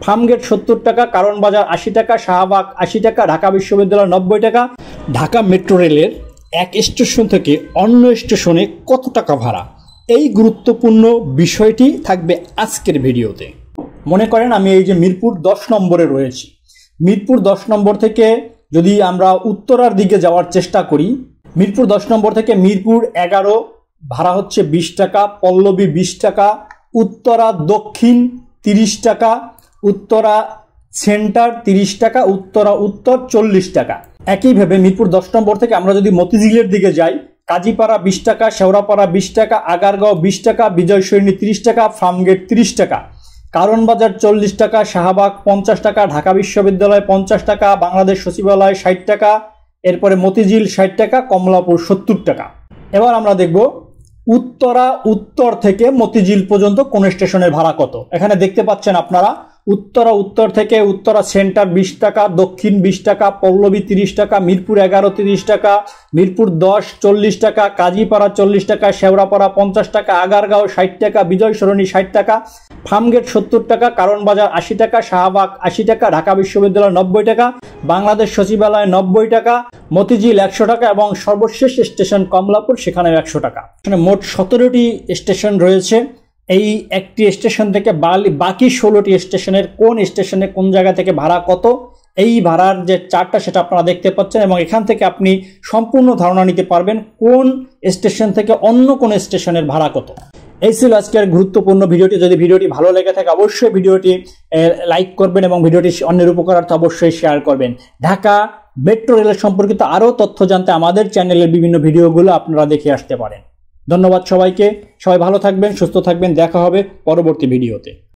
ফার্মগেট 70 টাকা, কারণ বাজার 80 টাকা, শাহবাগ 80 টাকা, ঢাকা বিশ্ববিদ্যালয় 90 টাকা। ঢাকা মেট্রো রেলের এক স্টেশন থেকে অন্য স্টেশনে কত টাকা ভাড়া, এই গুরুত্বপূর্ণ বিষয়টি থাকবে আজকের ভিডিওতে। মনে করেন আমি এই যে মিরপুর 10 নম্বরে রয়েছি, মিরপুর 10 নম্বর থেকে যদি আমরা উত্তরার দিকে যাওয়ার চেষ্টা করি, মিরপুর 10 নম্বর থেকে মিরপুর 11 ভাড়া হচ্ছে 20 টাকা, পল্লবী 20 টাকা, উত্তরা দক্ষিণ 30 টাকা, উত্তরা সেন্টার 30 টাকা, উত্তরা উত্তর 40 টাকা। একইভাবে মিরপুর 10 নম্বর থেকে আমরা যদি মতিঝিলের দিকে যাই, কাজীপাড়া 20 টাকা, শেওড়াপাড়া 20 টাকা, আগারগাঁও 20 টাকা, বিজয় সরণি 30 টাকা, ফার্মগেট 30 টাকা, কারণ বাজার 40 টাকা, শাহবাগ 50 টাকা, ঢাকা বিশ্ববিদ্যালয় 50 টাকা, বাংলাদেশ সচিবালয় 60 টাকা, এরপরে মতিঝিল 60 টাকা, কমলাপুর 70 টাকা। এবার আমরা দেখব উত্তরা উত্তর থেকে মতিঝিল পর্যন্ত কোন স্টেশনের ভাড়া কত। এখানে দেখতে পাচ্ছেন আপনারা উত্তরা উত্তর থেকে উত্তরা সেন্টার 20 টাকা, দক্ষিণ 20 টাকা, পল্লবী 30 টাকা, মিরপুর 11 30 টাকা, মিরপুর 10 40 টাকা, কাজীপাড়া 40 টাকা, শেওড়াপাড়া 50 টাকা, আগারগাঁও 60 টাকা, বিজয় সরণি 60 টাকা, ফার্মগেট 70 টাকা, কারণ বাজার 80 টাকা, শাহবাগ 80 টাকা, ঢাকা বিশ্ববিদ্যালয় 90 টাকা, বাংলাদেশ সচিবালয় 90 টাকা, মতিঝিল 100 টাকা এবং সর্বশেষ স্টেশন কমলাপুর, সেখানে 100 টাকা। মোট 17টি স্টেশন রয়েছে। এই একটি স্টেশন থেকে বাকি 16টি স্টেশনের কোন স্টেশনে কোন জায়গা থেকে ভাড়া কত, এই ভাড়ার যে চার্টটা সেটা আপনারা দেখতে পাচ্ছেন এবং এখান থেকে আপনি সম্পূর্ণ ধারণা নিতে পারবেন কোন স্টেশন থেকে অন্য কোন স্টেশনের ভাড়া কত। এই ছিল আজকের গুরুত্বপূর্ণ ভিডিওটি। যদি ভিডিওটি ভালো লেগে থাকে অবশ্যই ভিডিওটি লাইক করবেন এবং ভিডিওটি অন্যের উপকারার্থে অবশ্যই শেয়ার করবেন। ঢাকা মেট্রো রেলের সম্পর্কিত আরও তথ্য জানতে আমাদের চ্যানেলের বিভিন্ন ভিডিওগুলো আপনারা দেখে আসতে পারেন। ধন্যবাদ সবাইকে, সবাই ভালো থাকবেন, সুস্থ থাকবেন, দেখা হবে পরবর্তী ভিডিওতে।